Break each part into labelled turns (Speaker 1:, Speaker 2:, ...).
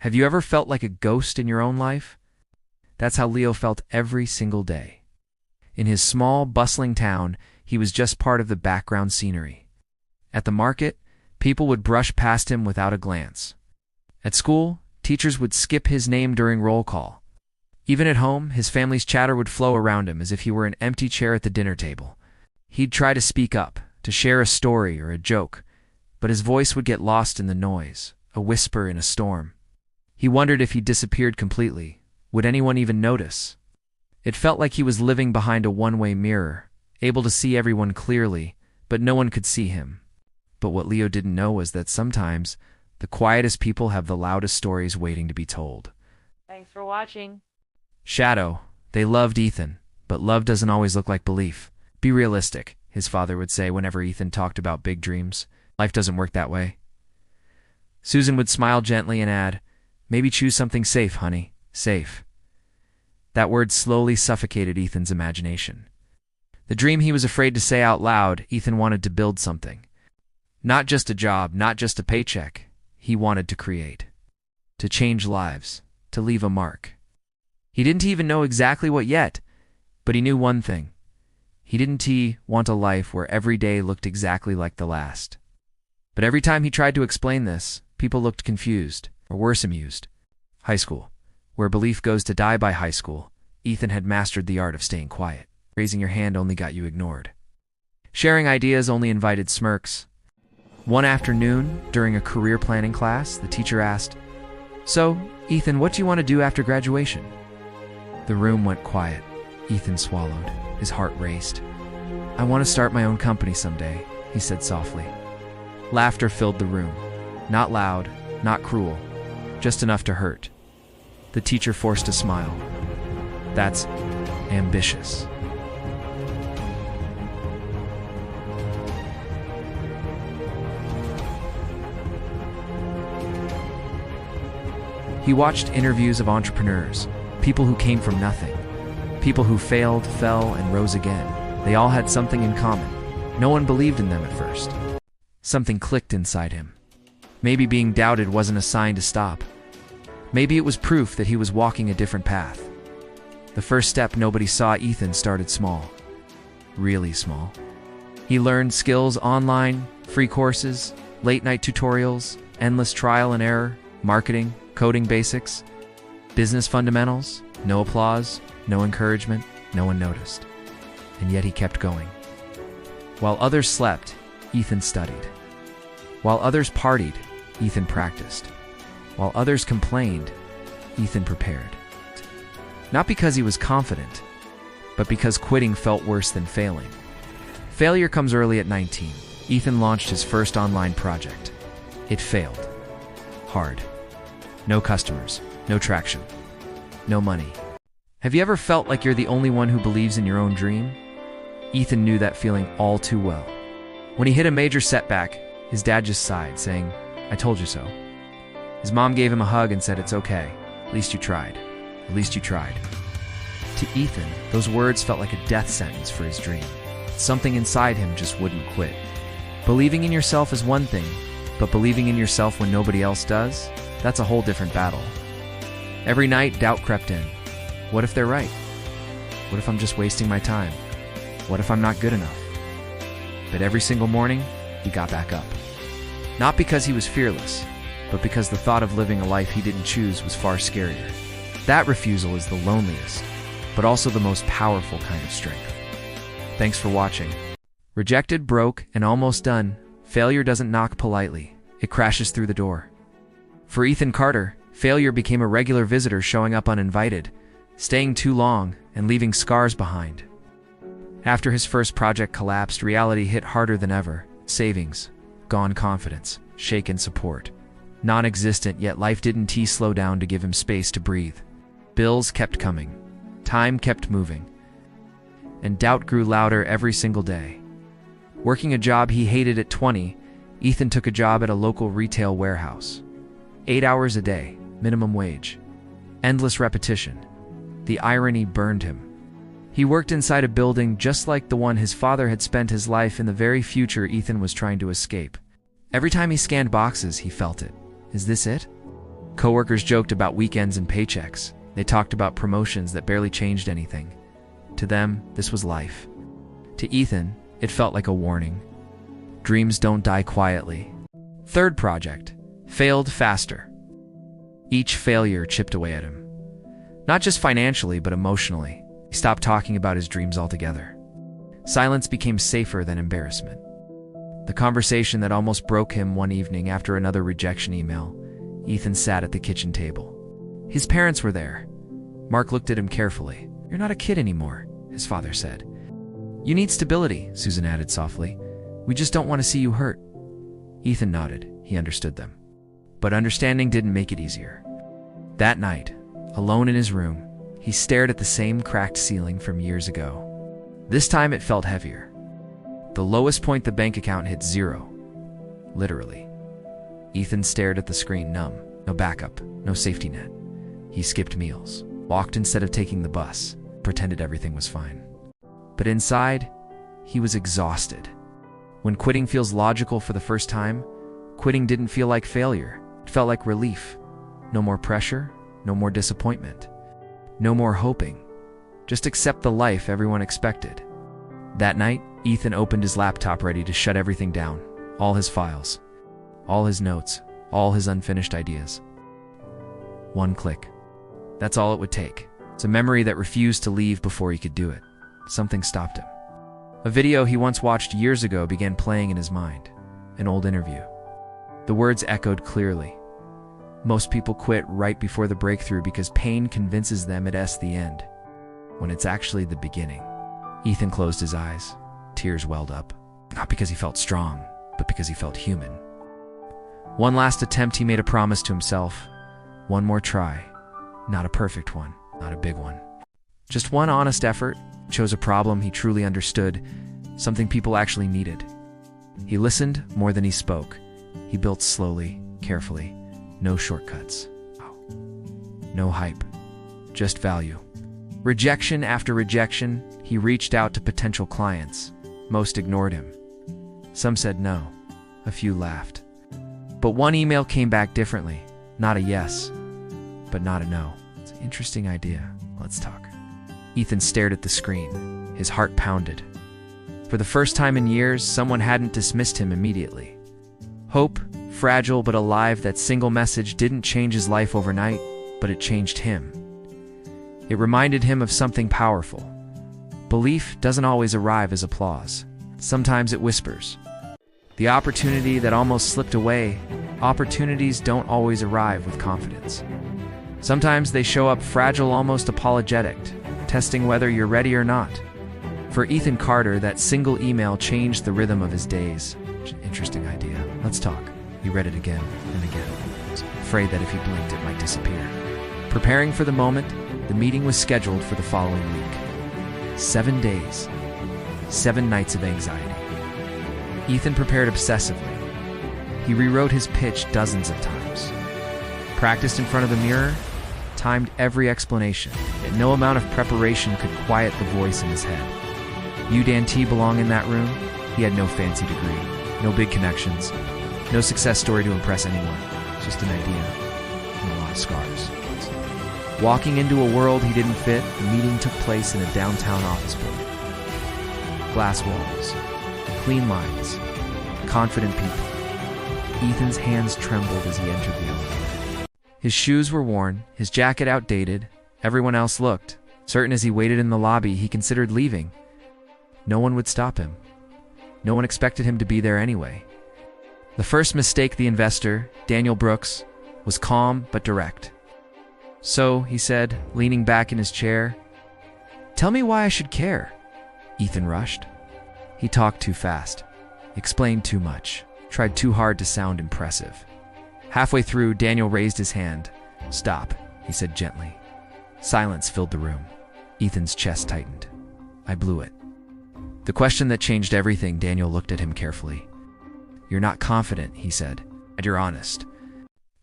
Speaker 1: Have you ever felt like a ghost in your own life? That's how Leo felt every single day. In his small, bustling town, he was just part of the background scenery. At the market, people would brush past him without a glance. At school, teachers would skip his name during roll call. Even at home, his family's chatter would flow around him as if he were an empty chair at the dinner table. He'd try to speak up, to share a story or a joke, but his voice would get lost in the noise, a whisper in a storm. He wondered if he disappeared completely. Would anyone even notice? It felt like he was living behind a one-way mirror, able to see everyone clearly, but no one could see him. But what Leo didn't know was that sometimes the quietest people have the loudest stories waiting to be told.
Speaker 2: Thanks for watching.
Speaker 1: Shadow. They loved Ethan, but love doesn't always look like belief. Be realistic, his father would say whenever Ethan talked about big dreams. Life doesn't work that way. Susan would smile gently and add, "Maybe choose something safe, honey. Safe." That word slowly suffocated Ethan's imagination. The dream he was afraid to say out loud, Ethan wanted to build something. Not just a job, not just a paycheck. He wanted to create. To change lives. To leave a mark. He didn't even know exactly what yet, but he knew one thing. He didn't want a life where every day looked exactly like the last. But every time he tried to explain this, people looked confused, or worse, amused. High school. Where belief goes to die by high school, Ethan had mastered the art of staying quiet. Raising your hand only got you ignored. Sharing ideas only invited smirks. One afternoon, during a career planning class, the teacher asked, "So, Ethan, what do you want to do after graduation?" The room went quiet. Ethan swallowed. His heart raced. "I want to start my own company someday," he said softly. Laughter filled the room. Not loud, not cruel, just enough to hurt. The teacher forced a smile. "That's ambitious." He watched interviews of entrepreneurs, people who came from nothing, people who failed, fell, and rose again. They all had something in common. No one believed in them at first. Something clicked inside him. Maybe being doubted wasn't a sign to stop. Maybe it was proof that he was walking a different path. The first step nobody saw Ethan started small. Really small. He learned skills online, free courses, late-night tutorials, endless trial and error, marketing, coding basics, business fundamentals, no applause, no encouragement, no one noticed. And yet he kept going. While others slept, Ethan studied. While others partied, Ethan practiced. While others complained, Ethan prepared. Not because he was confident, but because quitting felt worse than failing. Failure comes early at 19. Ethan launched his first online project. It failed. Hard. No customers, no traction, no money. Have you ever felt like you're the only one who believes in your own dream? Ethan knew that feeling all too well. When he hit a major setback, his dad just sighed, saying, "I told you so." His mom gave him a hug and said, "It's okay. At least you tried. At least you tried." To Ethan, those words felt like a death sentence for his dream. Something inside him just wouldn't quit. Believing in yourself is one thing, but believing in yourself when nobody else does, that's a whole different battle. Every night, doubt crept in. What if they're right? What if I'm just wasting my time? What if I'm not good enough? But every single morning, he got back up. Not because he was fearless, but because the thought of living a life he didn't choose was far scarier. That refusal is the loneliest, but also the most powerful kind of strength. Thanks for watching. Rejected, broke, and almost done, failure doesn't knock politely. It crashes through the door. For Ethan Carter, failure became a regular visitor showing up uninvited, staying too long, and leaving scars behind. After his first project collapsed, reality hit harder than ever. Savings, gone confidence, shaken support. Non-existent, yet life didn't slow down to give him space to breathe. Bills kept coming. Time kept moving. And doubt grew louder every single day. Working a job he hated at 20, Ethan took a job at a local retail warehouse. 8 hours a day, minimum wage. Endless repetition. The irony burned him. He worked inside a building just like the one his father had spent his life in, the very future Ethan was trying to escape. Every time he scanned boxes, he felt it. Is this it? Coworkers joked about weekends and paychecks. They talked about promotions that barely changed anything. To them, this was life. To Ethan, it felt like a warning. Dreams don't die quietly. Third project. Failed faster. Each failure chipped away at him. Not just financially, but emotionally. He stopped talking about his dreams altogether. Silence became safer than embarrassment. The conversation that almost broke him one evening after another rejection email, Ethan sat at the kitchen table. His parents were there. Mark looked at him carefully. "You're not a kid anymore," his father said. "You need stability," Susan added softly. "We just don't want to see you hurt." Ethan nodded. He understood them. But understanding didn't make it easier. That night, alone in his room, he stared at the same cracked ceiling from years ago. This time it felt heavier. The lowest point the bank account hit 0. Literally. Ethan stared at the screen, numb. No backup, no safety net. He skipped meals, walked instead of taking the bus, pretended everything was fine. But inside, he was exhausted. When quitting feels logical for the first time, quitting didn't feel like failure. It felt like relief. No more pressure, no more disappointment, no more hoping. Just accept the life everyone expected. That night, Ethan opened his laptop ready to shut everything down. All his files, all his notes, all his unfinished ideas. One click. That's all it would take. It's a memory that refused to leave before he could do it. Something stopped him. A video he once watched years ago began playing in his mind. An old interview. The words echoed clearly. Most people quit right before the breakthrough because pain convinces them it's the end, when it's actually the beginning. Ethan closed his eyes. Tears welled up. Not because he felt strong, but because he felt human. One last attempt, he made a promise to himself. One more try. Not a perfect one, not a big one. Just one honest effort. Chose a problem he truly understood, something people actually needed. He listened more than he spoke. He built slowly, carefully. No shortcuts. No hype. Just value. Rejection after rejection, he reached out to potential clients. Most ignored him. Some said no. A few laughed. But one email came back differently. Not a yes, but not a no. It's an interesting idea. Let's talk. Ethan stared at the screen. His heart pounded. For the first time in years, someone hadn't dismissed him immediately. Hope, fragile but alive, that single message didn't change his life overnight, but it changed him. It reminded him of something powerful. Belief doesn't always arrive as applause. Sometimes it whispers. The opportunity that almost slipped away, opportunities don't always arrive with confidence. Sometimes they show up fragile, almost apologetic, testing whether you're ready or not. For Ethan Carter, that single email changed the rhythm of his days. Interesting idea. Let's talk. He read it again and again, afraid that if he blinked it might disappear. Preparing for the moment, the meeting was scheduled for the following week. 7 days, 7 nights of anxiety. Ethan prepared obsessively. He rewrote his pitch dozens of times. Practiced in front of the mirror, timed every explanation, and no amount of preparation could quiet the voice in his head. You, Dan T, belong in that room? He had no fancy degree, no big connections, no success story to impress anyone, just an idea and a lot of scars. Walking into a world he didn't fit, the meeting took place in a downtown office building. Glass walls, clean lines, confident people. Ethan's hands trembled as he entered the elevator. His shoes were worn, his jacket outdated. Everyone else looked. Certain as he waited in the lobby, he considered leaving. No one would stop him. No one expected him to be there anyway. The first mistake, the investor, Daniel Brooks, was calm but direct. "So," he said, leaning back in his chair, "tell me why I should care." Ethan rushed. He talked too fast, explained too much, tried too hard to sound impressive. Halfway through, Daniel raised his hand. "Stop," he said gently. Silence filled the room. Ethan's chest tightened. "I blew it." The question that changed everything. Daniel looked at him carefully. "You're not confident," he said, "and you're honest."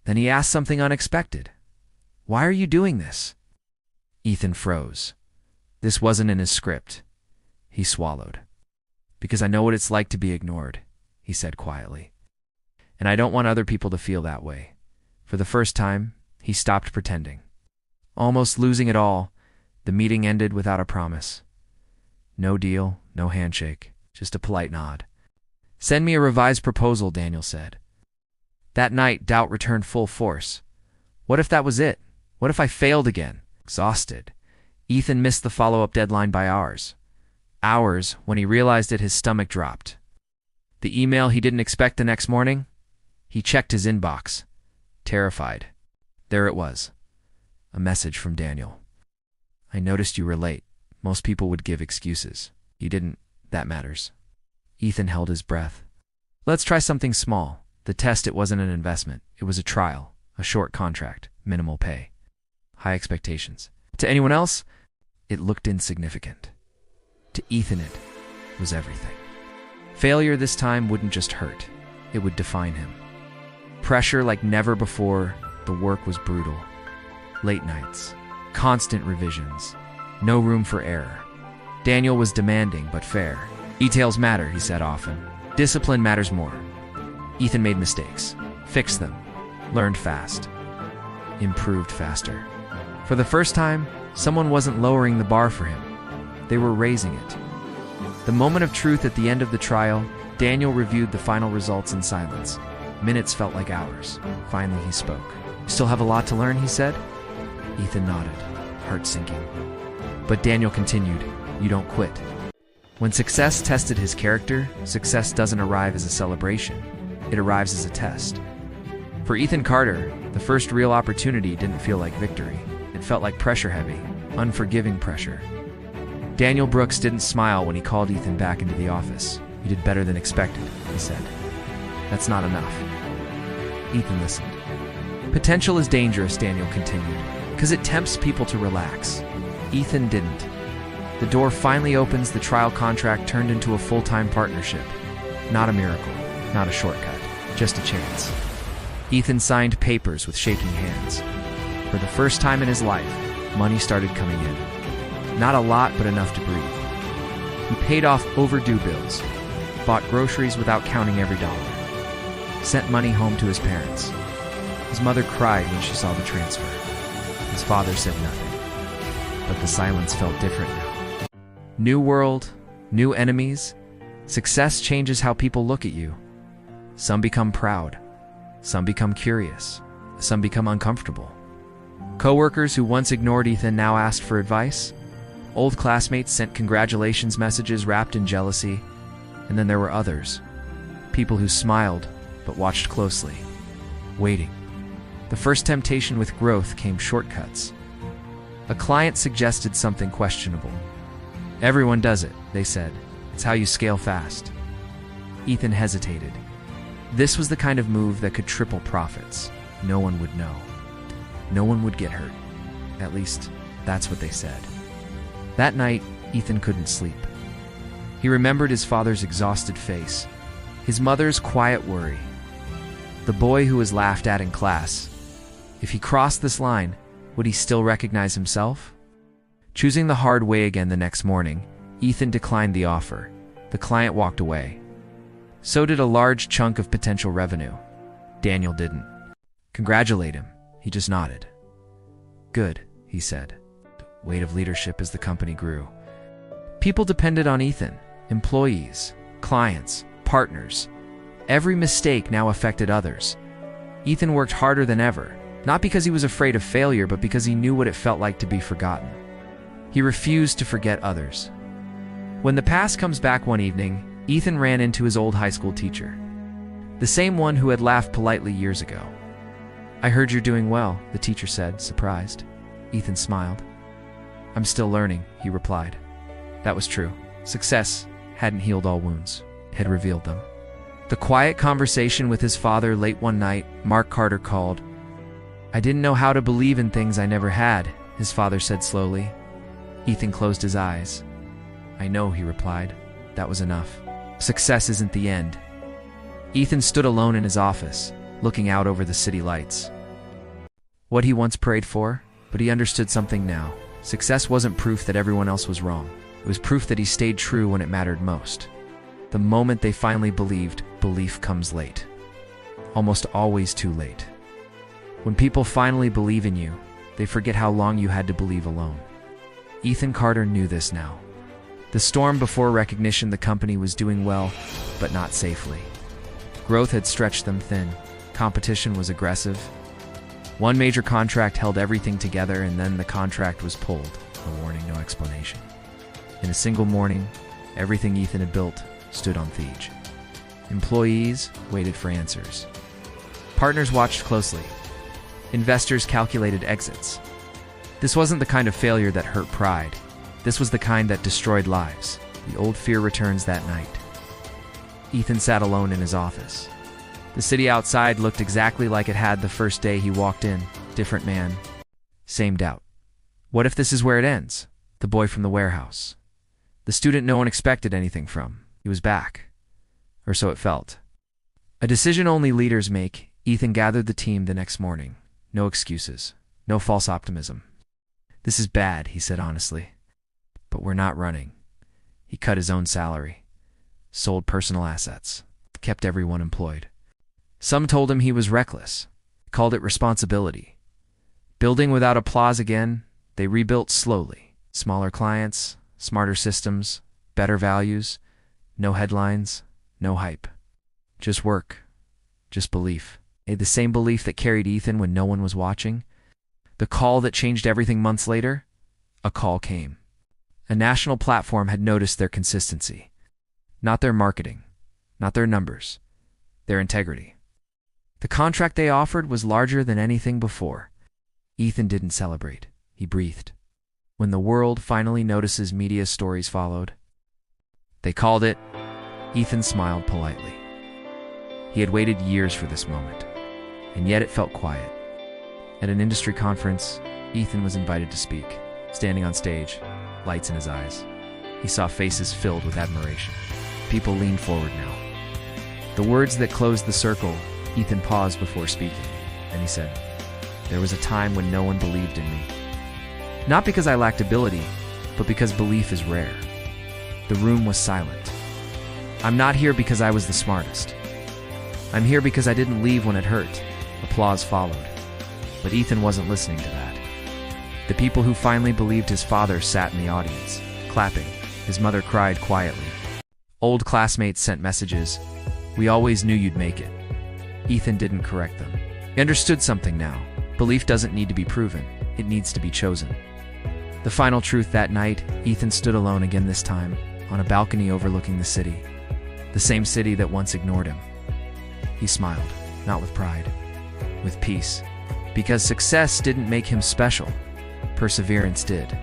Speaker 1: Then he asked something unexpected. "Why are you doing this?" Ethan froze. This wasn't in his script. He swallowed. "Because I know what it's like to be ignored," he said quietly. "And I don't want other people to feel that way." For the first time, He stopped pretending. Almost losing it all, the meeting ended without a promise. No deal, no handshake, just a polite nod. "Send me a revised proposal," Daniel said. That night, doubt returned full force. What if that was it? What if I failed again? Exhausted, Ethan missed the follow-up deadline by hours. Hours, when he realized it, his stomach dropped. The email he didn't expect the next morning? He checked his inbox, terrified. There it was. A message from Daniel. "I noticed you were late. Most people would give excuses. You didn't. That matters." Ethan held his breath. "Let's try something small." The test, it wasn't an investment. It was a trial, a short contract, minimal pay, high expectations. To anyone else, it looked insignificant. To Ethan, it was everything. Failure this time wouldn't just hurt. It would define him. Pressure like never before. The work was brutal. Late nights, constant revisions, no room for error. Daniel was demanding but fair. "Details matter," he said often. "Discipline matters more." Ethan made mistakes, fixed them, learned fast, improved faster. For the first time, someone wasn't lowering the bar for him. They were raising it. The moment of truth at the end of the trial, Daniel reviewed the final results in silence. Minutes felt like hours. Finally, he spoke. "You still have a lot to learn," he said. Ethan nodded, heart sinking. But Daniel continued, "You don't quit." When success tested his character, success doesn't arrive as a celebration. It arrives as a test. For Ethan Carter, the first real opportunity didn't feel like victory. It felt like pressure-heavy, unforgiving pressure. Daniel Brooks didn't smile when he called Ethan back into the office. "You did better than expected," he said. "That's not enough." Ethan listened. "Potential is dangerous," Daniel continued, "because it tempts people to relax." Ethan didn't. The door finally opens, the trial contract turned into a full-time partnership. Not a miracle, not a shortcut, just a chance. Ethan signed papers with shaking hands. For the first time in his life, money started coming in. Not a lot, but enough to breathe. He paid off overdue bills, bought groceries without counting every dollar, sent money home to his parents. His mother cried when she saw the transfer. His father said nothing, but the silence felt different now. New world, new enemies. Success changes how people look at you. Some become proud. Some become curious. Some become uncomfortable. Coworkers who once ignored Ethan now asked for advice. Old classmates sent congratulations messages wrapped in jealousy. And then there were others. People who smiled, but watched closely, waiting. The first temptation with growth came shortcuts. A client suggested something questionable. "Everyone does it," they said. "It's how you scale fast." Ethan hesitated. This was the kind of move that could triple profits. No one would know. No one would get hurt. At least, that's what they said. That night, Ethan couldn't sleep. He remembered his father's exhausted face, his mother's quiet worry, the boy who was laughed at in class. If he crossed this line, would he still recognize himself? Choosing the hard way again the next morning, Ethan declined the offer. The client walked away. So did a large chunk of potential revenue. Daniel didn't congratulate him. He just nodded. "Good," he said. The weight of leadership as the company grew. People depended on Ethan. Employees, clients, partners. Every mistake now affected others. Ethan worked harder than ever, not because he was afraid of failure, but because he knew what it felt like to be forgotten. He refused to forget others. When the past comes back one evening, Ethan ran into his old high school teacher. The same one who had laughed politely years ago. "I heard you're doing well," the teacher said, surprised. Ethan smiled. "I'm still learning," he replied. That was true. Success hadn't healed all wounds. It had revealed them. The quiet conversation with his father late one night, Mark Carter called. "I didn't know how to believe in things I never had," his father said slowly. Ethan closed his eyes. "I know," he replied. That was enough. Success isn't the end. Ethan stood alone in his office, looking out over the city lights. What he once prayed for, but he understood something now. Success wasn't proof that everyone else was wrong. It was proof that he stayed true when it mattered most. The moment they finally believed, belief comes late. Almost always too late. When people finally believe in you, they forget how long you had to believe alone. Ethan Carter knew this now. The storm before recognition, the company was doing well, but not safely. Growth had stretched them thin. Competition was aggressive. One major contract held everything together, and then the contract was pulled. No warning, no explanation. In a single morning, everything Ethan had built stood on the edge. Employees waited for answers. Partners watched closely. Investors calculated exits. This wasn't the kind of failure that hurt pride. This was the kind that destroyed lives. The old fear returns that night. Ethan sat alone in his office. The city outside looked exactly like it had the first day he walked in. Different man. Same doubt. What if this is where it ends? The boy from the warehouse. The student no one expected anything from. He was back. Or so it felt. A decision only leaders make. Ethan gathered the team the next morning. No excuses. No false optimism. This is bad, he said honestly. But we're not running. He cut his own salary. Sold personal assets. Kept everyone employed. Some told him he was reckless. Called it responsibility. Building without applause again, they rebuilt slowly. Smaller clients, smarter systems, better values. No headlines, no hype. Just work. Just belief. The same belief that carried Ethan when no one was watching. The call that changed everything months later? A call came. A national platform had noticed their consistency. Not their marketing, not their numbers, their integrity. The contract they offered was larger than anything before. Ethan didn't celebrate. He breathed. When the world finally notices, media stories followed. They called it. Ethan smiled politely. He had waited years for this moment, and yet it felt quiet. At an industry conference, Ethan was invited to speak. Standing on stage, lights in his eyes, he saw faces filled with admiration. People leaned forward now. The words that closed the circle, Ethan paused before speaking, and he said, "There was a time when no one believed in me. Not because I lacked ability, but because belief is rare." The room was silent. "I'm not here because I was the smartest. I'm here because I didn't leave when it hurt." Applause followed. But Ethan wasn't listening to that. The people who finally believed his father sat in the audience, clapping. His mother cried quietly. Old classmates sent messages. "We always knew you'd make it." Ethan didn't correct them. He understood something now. Belief doesn't need to be proven. It needs to be chosen. The final truth that night, Ethan stood alone again, this time, on a balcony overlooking the city. The same city that once ignored him. He smiled, not with pride, with peace. Because success didn't make him special. Perseverance did.